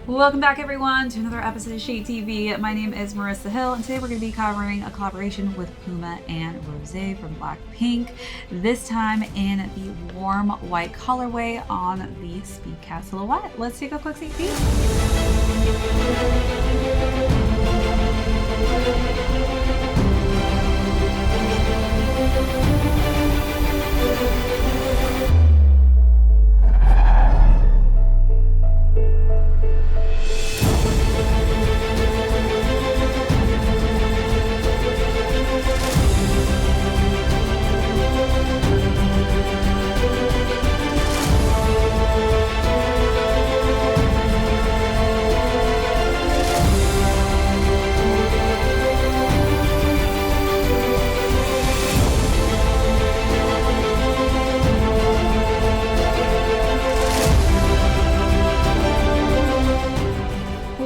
Welcome back everyone to another episode of ShadeTV. My name is Marissa Hill and today we're going to be covering a collaboration with PUMA and Rosé from Blackpink. This time in the warm white colorway on the Speedcat silhouette. Let's take a quick sneak peek.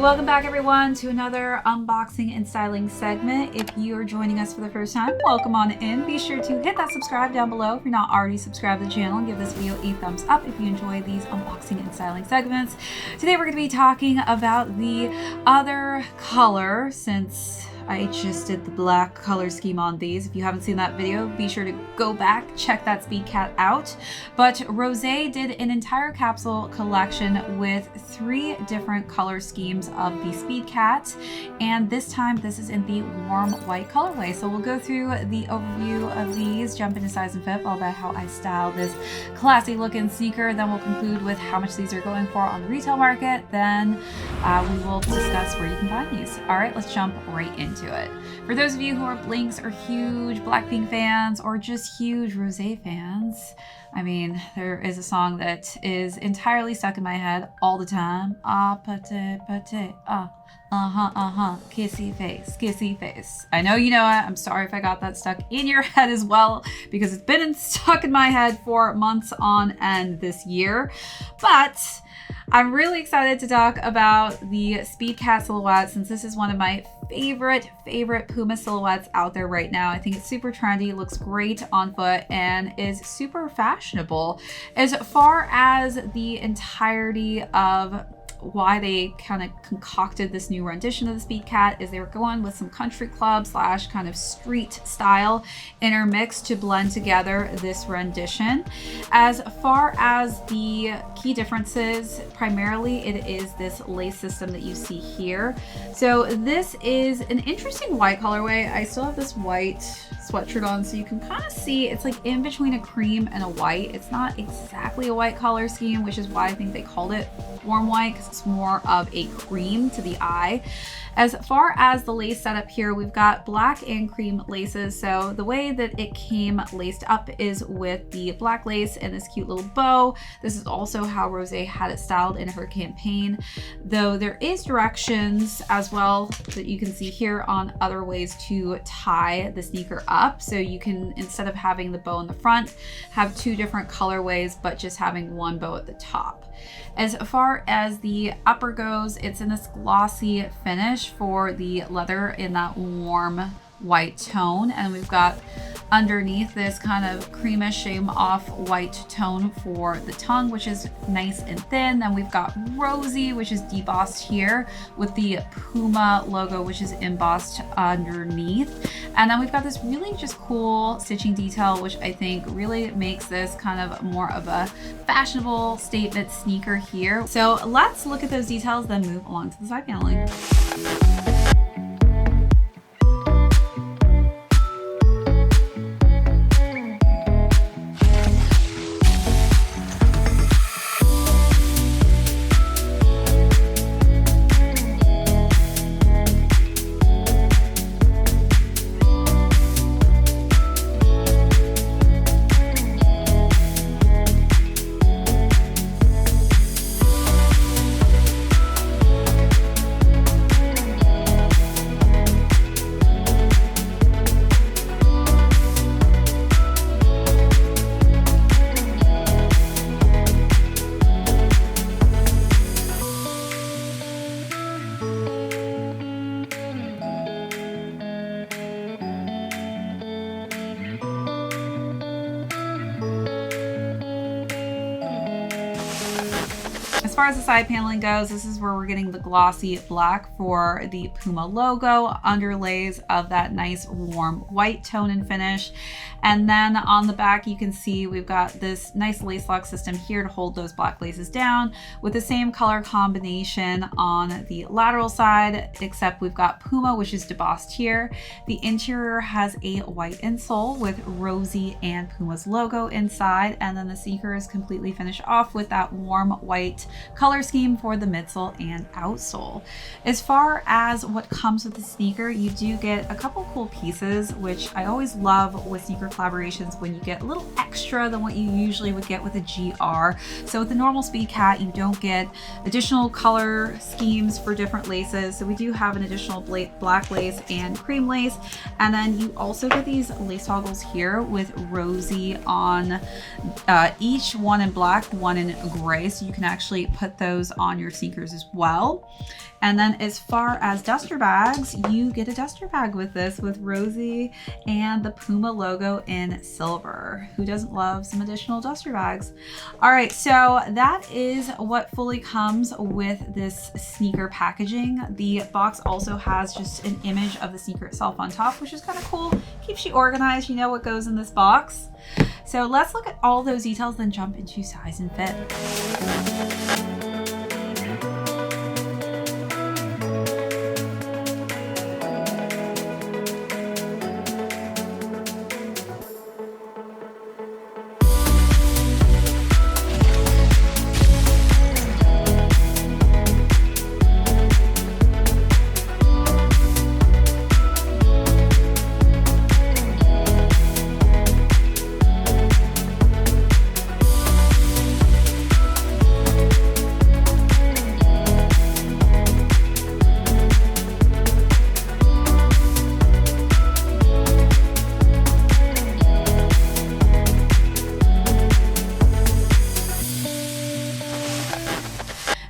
Welcome back everyone to another unboxing and styling segment. If you are joining us for the first time, welcome on in. Be sure to hit that subscribe down below if you're not already subscribed to the channel, and give this video a thumbs up if you enjoy these unboxing and styling segments. Today we're going to be talking about the other color, since I just did the black color scheme on these. If you haven't seen that video, be sure to go back, check that Speedcat out. But Rosé did an entire capsule collection with 3 different color schemes of the Speedcat, and this time this is in the warm white colorway. So we'll go through the overview of these, jump into size and fit, all about how I style this classy looking sneaker. Then we'll conclude with how much these are going for on the retail market. Then we will discuss where you can find these. All right, let's jump right into it. For those of you who are Blinks or huge Blackpink fans or just huge Rosé fans, I mean, there is a song that is entirely stuck in my head all the time. Ah, pate, pate, ah, kissy face, kissy face. I know you know it. I'm sorry if I got that stuck in your head as well, because it's been stuck in my head for months on end this year. But I'm really excited to talk about the Speedcat silhouette, since this is one of my favorite PUMA silhouettes out there right now. I think it's super trendy, looks great on foot, and is super fashionable. As far as the entirety of why they kind of concocted this new rendition of the Speedcat, is they were going with some country club slash kind of street style intermixed to blend together this rendition. As far as the key differences, primarily it is this lace system that you see here. So this is an interesting white colorway. I still have this white sweatshirt on, so you can kind of see it's like in between a cream and a white. It's not exactly a white color scheme, which is why I think they called it warm white, because it's more of a cream to the eye. As far as the lace setup here, we've got black and cream laces. So the way that it came laced up is with the black lace and this cute little bow. This is also how Rosé had it styled in her campaign, though there is directions as well that you can see here on other ways to tie the sneaker up. So you can, instead of having the bow in the front, have 2 different colorways, but just having one bow at the top. As far as the upper goes, it's in this glossy finish for the leather in that warm white tone, and we've got underneath this kind of creamish shade off white tone for the tongue, which is nice and thin. Then we've got rosy, which is debossed here with the PUMA logo, which is embossed underneath. And then we've got this really just cool stitching detail, which I think really makes this kind of more of a fashionable statement sneaker here. So let's look at those details, then move along to the side paneling. far as the side paneling goes, this is where we're getting the glossy black for the PUMA logo, underlays of that nice warm white tone and finish. And then on the back, you can see we've got this nice lace lock system here to hold those black laces down with the same color combination on the lateral side, except we've got PUMA, which is debossed here. The interior has a white insole with Rosie and PUMA's logo inside, and then the sneaker is completely finished off with that warm white color scheme for the midsole and outsole. As far as what comes with the sneaker, you do get a couple cool pieces, which I always love with sneaker collaborations when you get a little extra than what you usually would get with a GR. So with the normal Speedcat, you don't get additional color schemes for different laces. So we do have an additional black lace and cream lace. And then you also get these lace toggles here with Rosie on each one in black, one in gray. So you can actually put those on your sneakers as well. And then as far as duster bags, you get a duster bag with this with Rosie and the PUMA logo in silver. Who doesn't love some additional duster bags? All right, so that is what fully comes with this sneaker packaging. The box also has just an image of the sneaker itself on top, which is kind of cool. Keeps you organized, you know what goes in this box. So let's look at all those details, then jump into size and fit.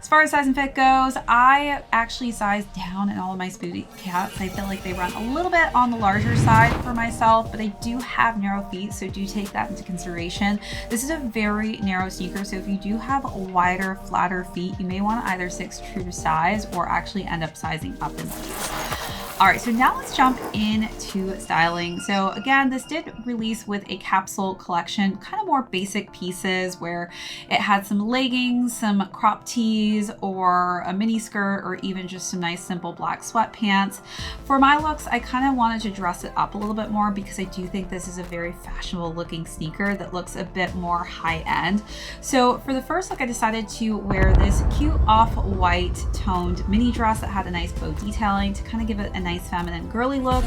As far as size and fit goes, I actually sized down in all of my Speedcats. I feel like they run a little bit on the larger side for myself, but I do have narrow feet, so do take that into consideration. This is a very narrow sneaker, so if you do have wider, flatter feet, you may want to either stick true to size or actually end up sizing up in these. All right, so now let's jump into styling. So again, this did release with a capsule collection, kind of more basic pieces where it had some leggings, some crop tees, or a mini skirt, or even just some nice simple black sweatpants. For my looks, I kind of wanted to dress it up a little bit more because I do think this is a very fashionable looking sneaker that looks a bit more high end. So for the first look, I decided to wear this cute off-white toned mini dress that had a nice bow detailing to kind of give it a nice feminine girly look.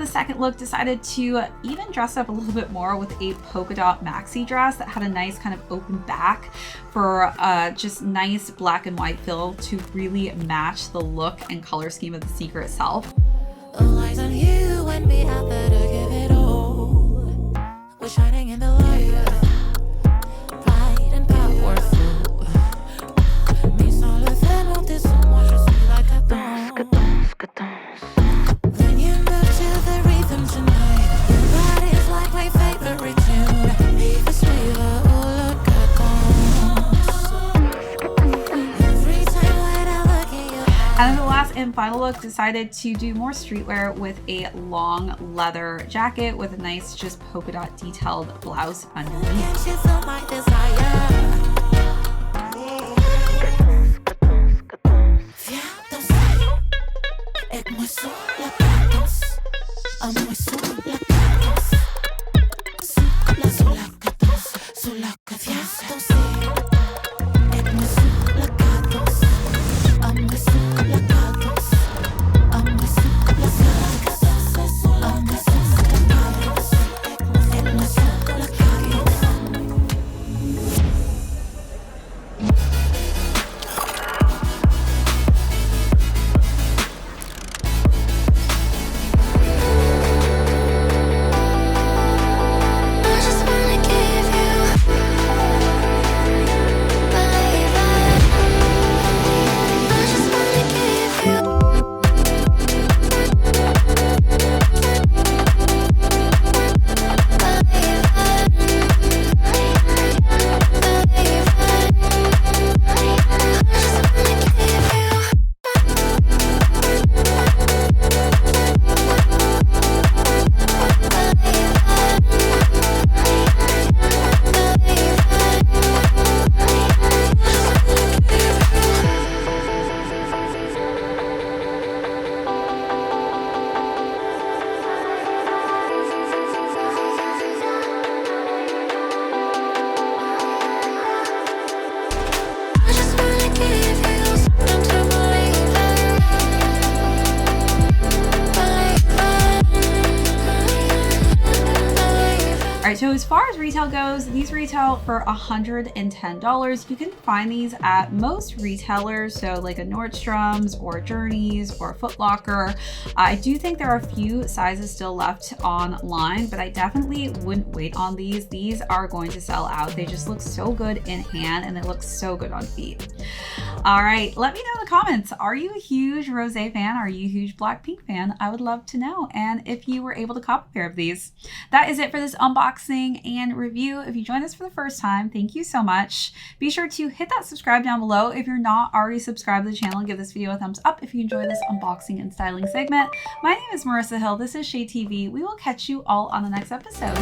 Second look, decided to even dress up a little bit more with a polka dot maxi dress that had a nice kind of open back for just nice black and white fill to really match the look and color scheme of the sneaker itself. All eyes on you and me out there to give it all. We're shining in the light, bright and powerful. Me solo te no te somos, je suis like a dance. When you move to the rhythm tonight, your body's like my favorite tune. Viva suiva, oh look at dance. Every time when I look at you. And then the last and final look, decided to do more streetwear with a long leather jacket with a nice just polka dot detailed blouse underneath. You feel my desire. retail goes, these retail for $110. You can find these at most retailers, so like a Nordstrom's or Journeys or Foot Locker. I do think there are a few sizes still left online, but I definitely wouldn't wait on these. These are going to sell out. They just look so good in hand and they look so good on feet. All right, let me know in the comments. Are you a huge Rosé fan? Are you a huge Blackpink fan? I would love to know. And if you were able to cop a pair of these. That is it for this unboxing and review. If you joined us for the first time, thank you so much. Be sure to hit that subscribe down below. If you're not already subscribed to the channel, give this video a thumbs up if you enjoy this unboxing and styling segment. My name is Marissa Hill. This is ShadeTV. We will catch you all on the next episode.